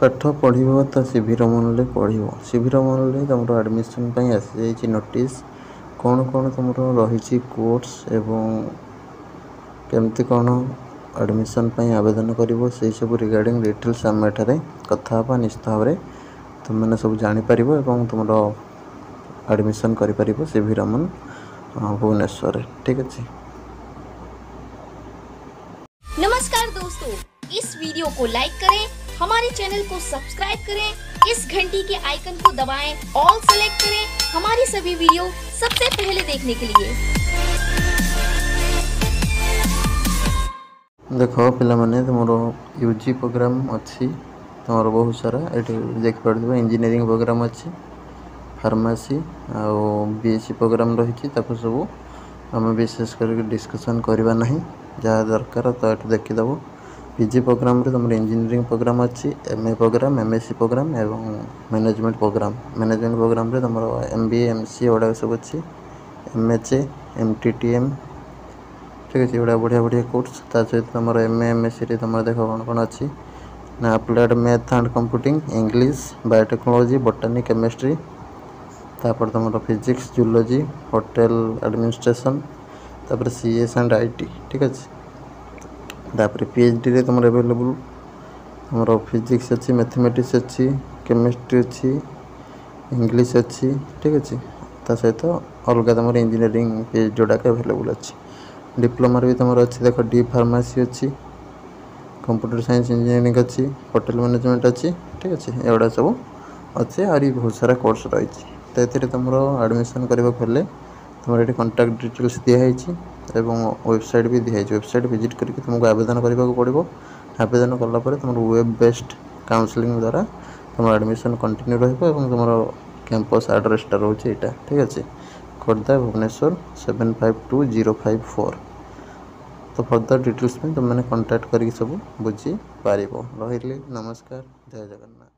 पाठ पढ़ो तो सीवी रमन पढ़ो सीवी रमन तुम आडमिशन आसी जाइए नोटिस कौन कौन तुम रही कोर्स एवं केमती कौन आडमिशन आवेदन कर सब रिगार्डिंग डिटेल्स आम एठारे कथा निश्चित भाव में तुम मैंने सब जापर और तुम आडमिशन कर सीवी रमन भुवनेश्वर ठीक अच्छे। नमस्कार दोस्तों, इस वीडियो को लाइक करें, हमारे चैनल को सब्सक्राइब करें, इस घंटी के आइकन को दबाएं, ऑल सेलेक्ट करें हमारी सभी वीडियो सबसे पहले देखने के लिए। देखो पिला माने तुम यूजी प्रोग्राम अच्छी तुम बहुत सारा ये देख पार इंजीनियरिंग प्रोग्राम अच्छी फार्मेसी आउ बीएससी प्रोग्राम रही सब आम विशेष कर डिस्कसन करवा ना जहाँ दरकार तो ये देखीदेव पीजी प्रोग्राम रे तुम इंजीनियरिंग प्रोग्राम अच्छी एमए प्रोग्राम एमएससी प्रोग्राम एवं मैनेजमेंट प्रोग्राम रे तुम एमबीए एमसीए गुड़ा सब अच्छी एमएचए एमटीटीएम ठीक अच्छे गुड़ा बढ़िया बढ़िया कोर्स ता सहित तुम एमए एमएससी तुम देख कौन कौन अच्छी ना applied math and computing English biotechnology बोटानी chemistry तापर तुम फिजिक्स जूलॉजी होटेल एडमिनिस्ट्रेशन तापर सीएस एंड आईटी ठीक अच्छे तापर पीएचडी रे तुम अवेलेबल तुम फिजिक्स अच्छी मैथमेटिक्स अच्छी केमिस्ट्री अच्छी इंग्लिश अच्छी ठीक अच्छे ता सहित अलग तुम इंजीनियरिंग पीएचडी जोड़ाक अवेलेबल अच्छी डिप्लोमा भी तुम अच्छी देख डी फार्मेसी अच्छी कंप्यूटर साइंस इंजीनियरिंग अच्छी होटेल मैनेजमेंट अच्छी ठीक अच्छे एगुड़ा सब अच्छे और बहुत सारा कोर्स रही तो ये तुम आडमिशन करने तुम ये कंटाक्ट डिटेल्स दिखाई एवं वेबसाइट भी दिखाई वेबसाइट विजिट करके तुमको आवेदन करने को पड़ो आवेदन कलापर तुम वेब बेस्ड काउंसलिंग द्वारा तुम आडमिशन कंटिन्यू रहा तुम कैंपस एड्रेसटा रोचे यहाँ ठीक अच्छे खोर्धा भुवनेश्वर 752054 तो फर्दर डिटेल्स में तुम मैंने कंटाक्ट करके सब बुझी पार रही। नमस्कार, जय जगन्नाथ।